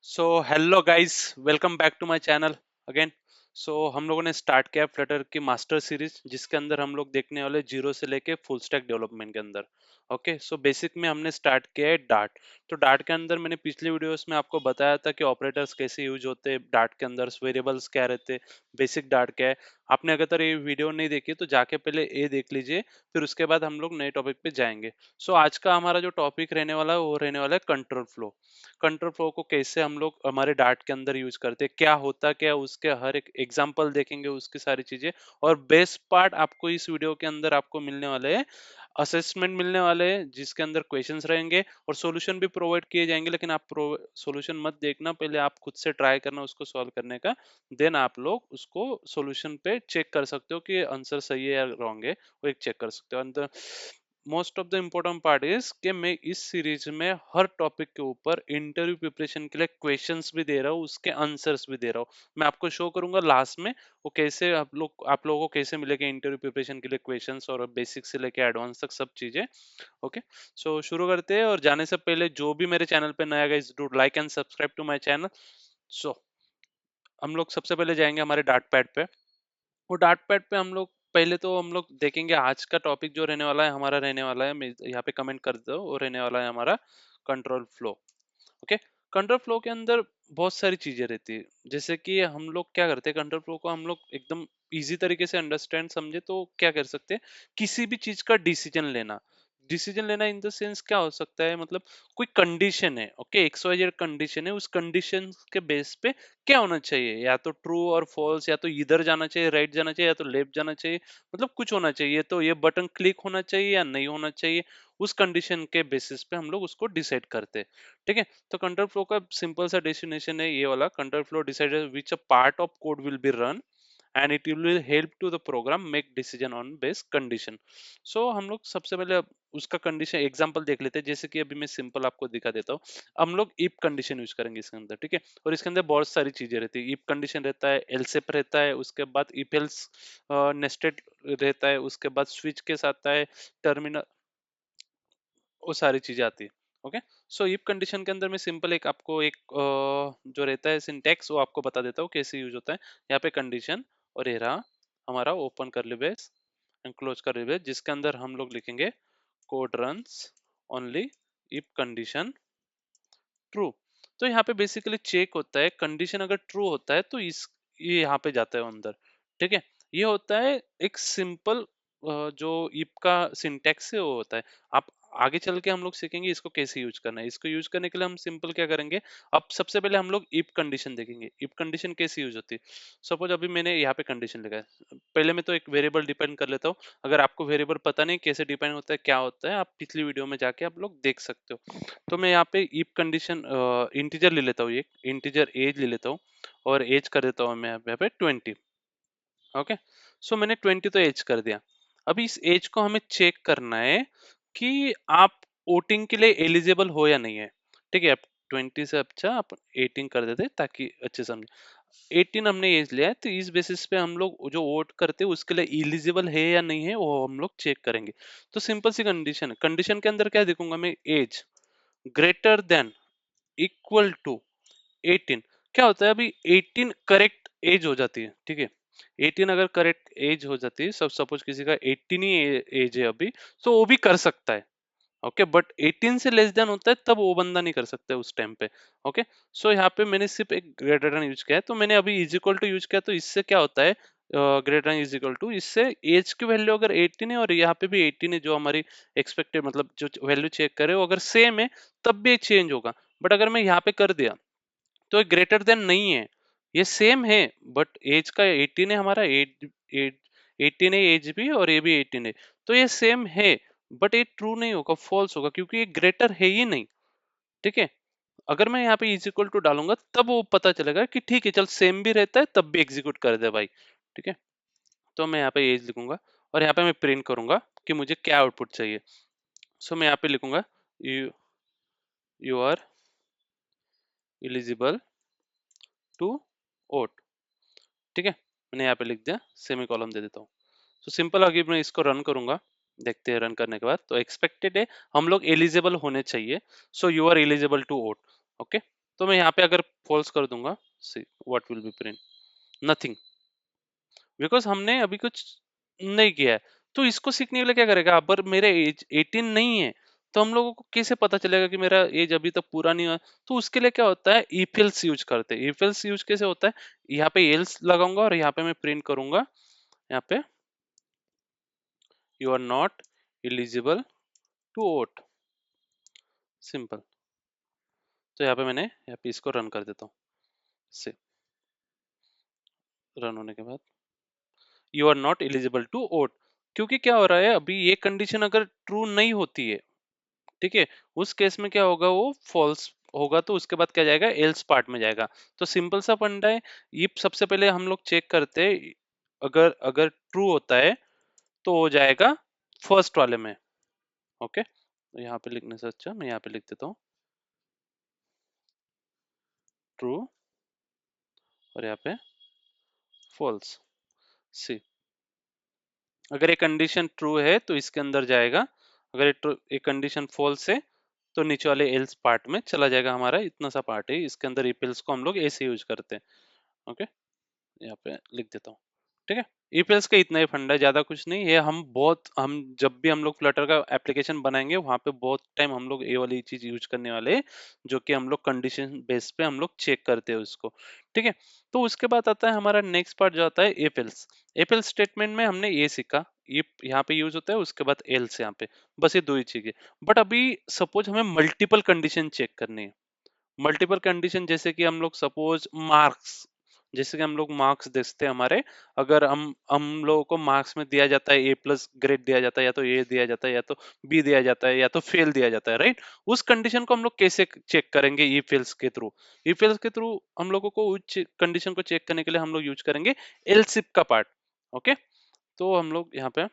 So hello guys, welcome back to my channel again. So हम लोगों ने start किया फ्लटर की मास्टर सीरीज, जिसके अंदर हम लोग देखने वाले जीरो से लेके फुल स्टैक डेवलपमेंट के अंदर। ओके, सो बेसिक में हमने स्टार्ट किया है डार्ट। तो डार्ट के अंदर मैंने पिछले वीडियोस में आपको बताया था कि ऑपरेटर्स कैसे यूज होते हैं, डार्ट के अंदर वेरिएबल्स क्या रहते हैं, बेसिक डार्ट क्या है। आपने अगर ये वीडियो नहीं देखी तो जाके पहले ये देख लीजिए, फिर उसके बाद हम लोग नए टॉपिक पे जाएंगे। सो आज का हमारा जो टॉपिक रहने वाला है वो रहने वाला है कंट्रोल फ्लो। कंट्रोल फ्लो को कैसे हम लोग हमारे डार्ट के अंदर यूज करते हैं, क्या होता क्या है, उसके हर एक एग्जांपल देखेंगे, उसकी सारी चीजें। और बेस्ट पार्ट आपको इस वीडियो के अंदर आपको मिलने वाले हैं, असेसमेंट मिलने वाले हैं, जिसके अंदर क्वेश्चंस रहेंगे और सॉल्यूशन भी प्रोवाइड किए जाएंगे। लेकिन आप सॉल्यूशन मत देखना, पहले आप खुद से ट्राई करना उसको सॉल्व करने का। देन आप लोग उसको सॉल्यूशन पे चेक कर सकते हो कि आंसर सही है या रॉन्ग है, वो एक चेक कर सकते हो। Most of the important part is कि मैं इस सीरीज में हर टॉपिक के ऊपर इंटरव्यू प्रिपरेशन के लिए क्वेश्चंस भी दे रहा हूँ, उसके आंसर्स भी दे रहा हूँ। मैं आपको शो करूंगा लास्ट में वो कैसे आप लोगों को कैसे मिलेगा इंटरव्यू प्रिपरेशन के लिए क्वेश्चंस, और बेसिक से लेके एडवांस तक सब चीजें। ओके, सो शुरू करते हैं। और जाने से पहले जो भी मेरे चैनल पे नया guys, do like and subscribe to my channel. So हम लोग सबसे पहले जाएंगे हमारे डार्ट पैड पे। वो डार्ट पैड पे हम लोग पहले तो हम लोग देखेंगे आज का टॉपिक जो रहने वाला है, हमारा रहने वाला है, मैं यहाँ पे कमेंट कर दो, वो रहने वाला है हमारा control flow. Okay, control flow के अंदर बहुत सारी चीजें रहती है। जैसे कि हम लोग क्या करते हैं, कंट्रोल फ्लो को हम लोग एकदम इजी तरीके से अंडरस्टैंड समझे तो क्या कर सकते हैं, किसी भी चीज का डिसीजन लेना। डिसीजन लेना इन द सेंस क्या हो सकता है, मतलब कोई कंडीशन है, okay, X Y Z condition है, उस कंडीशन के बेस पे क्या होना चाहिए, या तो ट्रू और फॉल्स, या तो इधर जाना चाहिए, राइट जाना चाहिए, या तो लेफ्ट जाना चाहिए, मतलब कुछ होना चाहिए, तो ये बटन क्लिक होना चाहिए या नहीं होना चाहिए। उस कंडीशन के बेसिस पे हम लोग उसको डिसाइड करते हैं। ठीक है, तो कंट्रोल फ्लो का सिंपल सा डेफिनेशन है ये वाला, control flow decide which a part of code will be run and it will help to the program make decision on base condition. So हम लोग सबसे पहले अब उसका कंडीशन एग्जांपल देख लेते हैं। जैसे कि अभी मैं सिंपल आपको दिखा देता हूँ। हम लोग इफ कंडीशन यूज करेंगे इसके अंदर, ठीक है। और इसके अंदर बहुत सारी चीजें रहती है। इफ कंडीशन रहता है, एल्सेफ रहता है, उसके बाद इफ एल्स नेस्टेड रहता है, उसके बाद स्विच केस आता है, टर्मिनल, वो सारी चीजें आती है। ओके, सो इफ कंडीशन के अंदर मैं सिंपल एक आपको एक जो रहता है सिंटेक्स, वो आपको बता देता हूँ कैसे यूज होता है। यहाँ पे कंडीशन, और ये रहा हमारा ओपन करली ब्रेस एंड क्लोज करली ब्रेस, जिसके अंदर हम लोग लिखेंगे code runs only if condition true. तो यहाँ पे बेसिकली चेक होता है, कंडीशन अगर ट्रू होता है तो इस ये यहाँ पे जाता है अंदर। ठीक है, ये होता है एक सिंपल जो इफ का सिंटेक्स है वो होता है। आप आगे चल के हम लोग सीखेंगे इसको कैसे यूज करना है। इसको यूज करने के लिए हम सिंपल क्या करेंगे, अब सबसे पहले हम लोग इफ कंडीशन देखेंगे। इफ कंडीशन कैसे यूज होती है, सपोज अभी मैंने यहाँ पे कंडीशन लिखा है, पहले मैं तो एक वेरिएबल डिपेंड कर लेता हूँ। अगर आपको वेरिएबल पता नहीं कैसे डिपेंड होता है, क्या होता है, आप पिछली वीडियो में जाके आप लोग देख सकते हो। तो मैं यहाँ पे इफ कंडीशन इंटीजर ले लेता हूँ, एक इंटीजर एज ले लेता हूँ, और एज कर देता हूँ मैं यहाँ पे 20। ओके, सो मैंने 20 तो एज कर दिया। अभी इस एज को हमें चेक करना है कि आप वोटिंग के लिए एलिजिबल हो या नहीं है। ठीक है, अब 20 से अच्छा आप 18 कर देते ताकि अच्छे समझे। 18 हमने एज लिया है, तो इस बेसिस पे हम लोग जो वोट करते हैं उसके लिए एलिजिबल है या नहीं है वो हम लोग चेक करेंगे। तो सिंपल सी कंडीशन है, कंडीशन के अंदर क्या देखूंगा मैं, age greater than equal to 18। क्या होता है, अभी 18 करेक्ट एज हो जाती है, ठीक है। 18 अगर करेक्ट एज हो जाती है, सब सपोज किसी का 18 ही एज है अभी, तो वो भी कर सकता है। ओके, बट 18 से लेस देन होता है तब वो बंदा नहीं कर सकता है उस टाइम पे। ओके, सो यहाँ पे मैंने सिर्फ एक ग्रेटर देन यूज किया है, तो मैंने अभी इज इक्वल टू यूज किया, तो इससे क्या होता है, greater than is equal to, इससे एज की वैल्यू अगर 18 है और यहाँ पे भी 18 है, जो हमारी एक्सपेक्टेड मतलब जो वैल्यू चेक करे वो अगर सेम है तब भी चेंज होगा। बट अगर मैं यहाँ पे कर दिया तो ये ग्रेटर देन नहीं है, ये सेम है, बट एज का 18 है, हमारा एज एज 18 है एज भी, और ये भी 18 है, तो ये सेम है। बट ये ट्रू नहीं होगा, फॉल्स होगा, क्योंकि ये ग्रेटर है ही नहीं। ठीक है, अगर मैं यहाँ पे इज इक्वल टू डालूंगा तब वो पता चलेगा कि ठीक है चल सेम भी रहता है, तब भी एग्जीक्यूट कर दे भाई। ठीक है, तो मैं यहाँ पे एज लिखूंगा, और यहाँ पे मैं प्रिंट करूंगा कि मुझे क्या आउटपुट चाहिए। सो मैं यहाँ पे लिखूंगा you you are eligible to vote. ठीक है, मैंने यहाँ पे लिख दिया, सेमी कॉलम दे देता हूँ। तो सिंपल, आगे मैं इसको रन करूंगा, देखते हैं रन करने के बाद। तो एक्सपेक्टेड है हम लोग एलिजिबल होने चाहिए, so you are eligible to vote. Okay, तो मैं यहाँ पे अगर फॉल्स कर दूंगा, see what will be print, nothing, because हमने अभी कुछ नहीं किया है। तो इसको सीखने के लिए क्या करेगा, अगर मेरे एज 18 नहीं है तो हम लोगों को कैसे पता चलेगा कि मेरा एज अभी तक पूरा नहीं हुआ। तो उसके लिए क्या होता है, इफ एल्स यूज करते हैं। इफ एल्स यूज कैसे होता है, यहाँ पे एल्स लगाऊंगा और यहाँ पे मैं प्रिंट करूंगा, यहाँ पे you are not eligible to vote, simple. तो यहाँ पे मैंने यहाँ पे इसको रन कर देता हूँ, से रन होने के बाद you are not eligible to vote, क्योंकि क्या हो रहा है, अभी ये कंडीशन अगर ट्रू नहीं होती है, ठीक है, उस केस में क्या होगा, वो फॉल्स होगा, तो उसके बाद क्या जाएगा, एल्स पार्ट में जाएगा। तो सिंपल सा फंडा है। ये सबसे पहले हम लोग चेक करते हैं, अगर अगर ट्रू होता है तो हो जाएगा फर्स्ट वाले में। ओके, तो यहाँ पे लिखने से अच्छा मैं यहाँ पे लिख देता हूँ ट्रू, और यहाँ पे फॉल्स। सी, अगर ये कंडीशन ट्रू है तो इसके अंदर जाएगा, अगर ये कंडीशन फॉल्स है तो नीचे वाले एल्स पार्ट में चला जाएगा। हमारा इतना सा पार्ट है, इसके अंदर if else को हम लोग ऐसे यूज करते हैं। ओके, यहाँ पे लिख देता हूँ, ठीक है। ईपीएल्स का इतना ही फंडा है, ज्यादा कुछ नहीं है। हम जब भी हम लोग फ्लटर का एप्लीकेशन बनाएंगे वहां पे बहुत टाइम हम लोग ये वाली चीज यूज करने वाले हैं, जो कि हम लोग कंडीशन बेस पे हम लोग चेक करते हैं उसको, ठीक है। तो उसके बाद आता है हमारा नेक्स्ट पार्ट जो आता है एपेल्स। एपेल्स स्टेटमेंट में हमने ये सीखा, ये यहाँ पे यूज होता है, उसके बाद एल्स यहाँ पे, बस ये दो ही चीजें। बट अभी सपोज हमें मल्टीपल कंडीशन चेक करनी है, मल्टीपल कंडीशन जैसे कि हम लोग सपोज मार्क्स, जैसे कि हम लोग मार्क्स देखते हैं हमारे, अगर हम लोगों को मार्क्स में दिया जाता है ए प्लस ग्रेड दिया जाता है, या तो ए दिया जाता है, या तो बी दिया जाता है, या तो फेल दिया जाता है, राइट। उस कंडीशन को हम लोग कैसे चेक करेंगे, ई फेल्स के थ्रू। ई फेल्स के थ्रू हम लोगों को उस कंडीशन को चेक करने के लिए हम लोग यूज करेंगे एलसिप का पार्ट। ओके, तो हम लोग यहाँ पे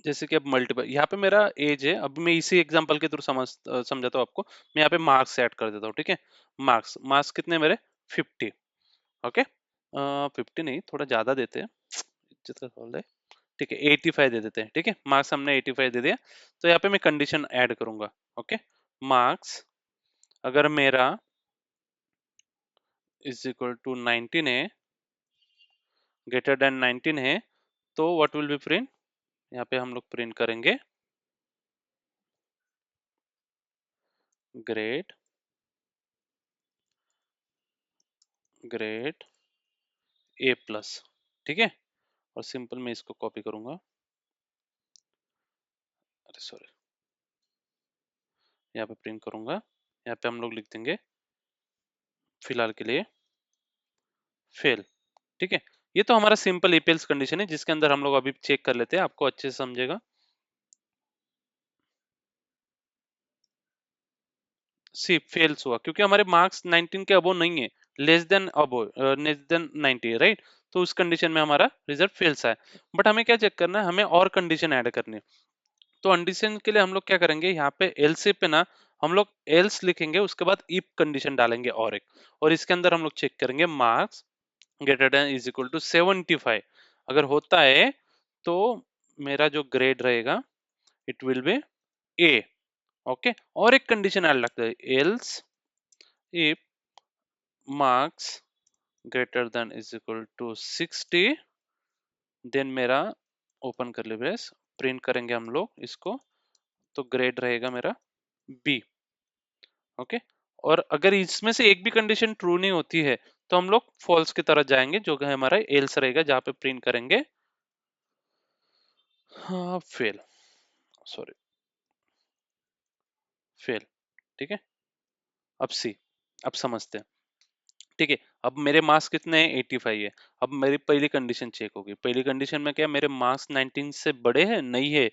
जैसे कि अब मल्टीपल, यहाँ पे मेरा एज है, अब मैं इसी एग्जांपल के थ्रू समझाता हूँ आपको। मैं यहाँ पे मार्क्स ऐड कर देता हूँ, ठीक है। मार्क्स मार्क्स कितने मेरे, 50। ओके, 50 नहीं, थोड़ा ज्यादा देते हैं, इज्जत का सवाल है, ठीक है, 85 दे देते हैं, ठीक है। मार्क्स हमने 85 दे दिया, तो यहाँ पे मैं कंडीशन ऐड करूंगा। ओके, मार्क्स अगर मेरा इज इक्वल टू 19 है, ग्रेटर देन 19 है, तो व्हाट विल बी प्रिंट, यहाँ पे हम लोग प्रिंट करेंगे ग्रेड, ग्रेड ए प्लस, ठीक है। और सिंपल मैं इसको कॉपी करूंगा, अरे सॉरी, यहाँ पे प्रिंट करूंगा, यहाँ पे हम लोग लिख देंगे फिलहाल के लिए फेल, ठीक है। ये तो हमारा सिंपल ईपीएल्स कंडीशन है, जिसके अंदर हम लोग अभी चेक कर लेते हैं, आपको अच्छे से समझेगा। सी फेल्स हुआ क्योंकि हमारे मार्क्स 19 के अबो नहीं है, लेस देन अबो, लेस देन 90 है, राइट। तो उस कंडीशन में हमारा रिजल्ट फेल्स है। बट हमें क्या चेक करना है, हमें और कंडीशन ऐड करनी है। तो कंडीशन के लिए हम लोग क्या करेंगे, यहाँ पे एल्स पे ना हम लोग एल्स लिखेंगे, उसके बाद इफ कंडीशन डालेंगे और एक, और इसके अंदर हम लोग चेक करेंगे marks greater than is equal to 75। अगर होता है तो मेरा जो ग्रेड रहेगा it will be A. Okay, और एक कंडीशन ऐड लगता है, else if marks greater than is equal to 60, then मेरा ओपन कर ले ब्रेस, प्रिंट करेंगे हम लोग इसको, तो ग्रेड रहेगा मेरा बी। ओके, और अगर इसमें से एक भी कंडीशन ट्रू नहीं होती है तो हम लोग फॉल्स की तरफ जाएंगे, जो कि हमारा एल्स रहेगा, जहां पे प्रिंट करेंगे हाँ फेल, सॉरी फेल, ठीक है। अब सी, अब समझते हैं, ठीक है। अब मेरे मार्क्स कितने हैं, 85 है। अब मेरी पहली कंडीशन चेक होगी, पहली कंडीशन में क्या मेरे मार्क्स 19 से बड़े हैं, नहीं है,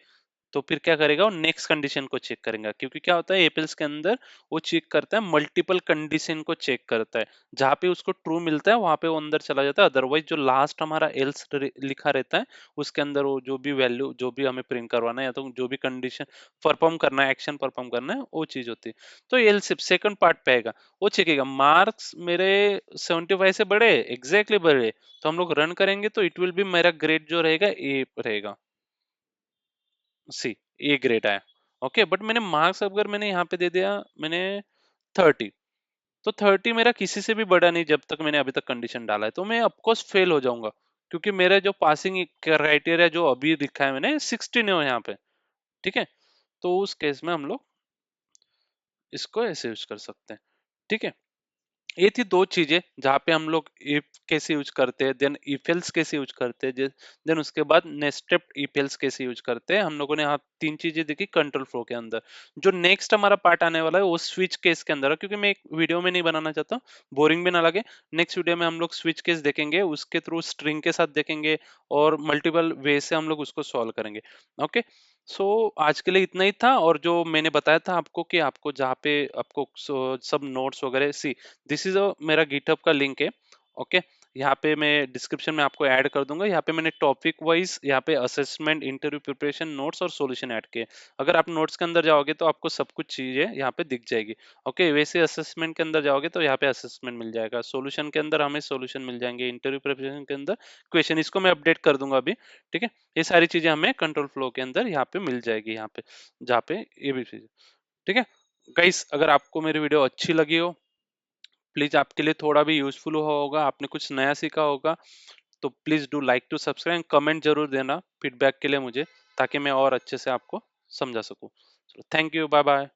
तो फिर क्या करेगा, वो नेक्स्ट कंडीशन को चेक करेगा, क्योंकि क्या होता है एपेल्स के अंदर वो चेक करता है, मल्टीपल कंडीशन को चेक करता है, जहां पे उसको ट्रू मिलता है वहां पे वो अंदर चला जाता है, अदरवाइज जो लास्ट हमारा एल्स लिखा रहता है उसके अंदर वो जो भी वैल्यू, जो भी हमें प्रिंट करवाना है, या तो जो भी कंडीशन परफॉर्म करना है, एक्शन परफॉर्म करना है, वो चीज होती है। तो एल्स सेकंड पार्ट पे आएगा, वो चेकेगा मार्क्स मेरे 75 से बड़े, एग्जैक्टली बड़े, तो हम लोग रन करेंगे तो इट विल बी मेरा ग्रेड जो रहेगा ए रहेगा, सी, ए ग्रेड आया। ओके, बट मैंने मार्क्स अगर मैंने यहाँ पे दे दिया मैंने 30, तो 30 मेरा किसी से भी बड़ा नहीं जब तक मैंने अभी तक कंडीशन डाला है, तो मैं ऑफकोर्स फेल हो जाऊंगा, क्योंकि मेरा जो पासिंग क्राइटेरिया जो अभी लिखा है मैंने 16 है यहाँ पे। ठीक है, तो उस केस में हम लोग इसको ऐसे यूज कर सकते हैं। ठीक है, ये थी दो चीजें जहाँ पे हम लोग इफ कैसे यूज करते हैं, देन इफ एल्स कैसे यूज करते हैं, देन उसके बाद नेस्टेड इफ एल्स कैसे यूज करते हैं। हम लोगों ने यहाँ तीन चीजें देखी कंट्रोल फ्लो के अंदर। जो नेक्स्ट हमारा पार्ट आने वाला है वो स्विच केस के अंदर है, क्योंकि मैं एक वीडियो में नहीं बनाना चाहता, बोरिंग भी ना लगे। नेक्स्ट वीडियो में हम लोग स्विच केस देखेंगे, उसके थ्रू स्ट्रिंग के साथ देखेंगे और मल्टीपल वे से हम लोग उसको सॉल्व करेंगे। ओके, सो आज के लिए इतना ही था। और जो मैंने बताया था आपको कि आपको जहाँ पे आपको सब नोट्स वगैरह सी, दिस इज अ मेरा गिटहब का लिंक है। ओके, यहाँ पे मैं डिस्क्रिप्शन में आपको ऐड कर दूंगा। यहाँ पे मैंने टॉपिक वाइज यहाँ पे असेसमेंट, इंटरव्यू प्रिपरेशन, नोट्स और सॉल्यूशन ऐड किए। अगर आप नोट्स के अंदर जाओगे तो आपको सब कुछ चीजें यहाँ पे दिख जाएगी। ओके, वैसे असेसमेंट के अंदर जाओगे तो यहाँ पे असेसमेंट मिल जाएगा, सॉल्यूशन के अंदर हमें सॉल्यूशन मिल जाएंगे, इंटरव्यू प्रिपरेशन के अंदर क्वेश्चन, इसको मैं अपडेट कर दूंगा अभी। ठीक है, ये सारी चीजें हमें कंट्रोल फ्लो के अंदर यहाँ पे मिल जाएगी, यहाँ पे जहाँ पे ये भी चीजें। ठीक है गाइस, अगर आपको मेरी वीडियो अच्छी लगी हो, प्लीज आपके लिए थोड़ा भी यूजफुल हुआ होगा, आपने कुछ नया सीखा होगा, तो please do like to subscribe, comment जरूर देना फीडबैक के लिए मुझे, ताकि मैं और अच्छे से आपको समझा सकूं। चलो, थैंक यू, बाय बाय।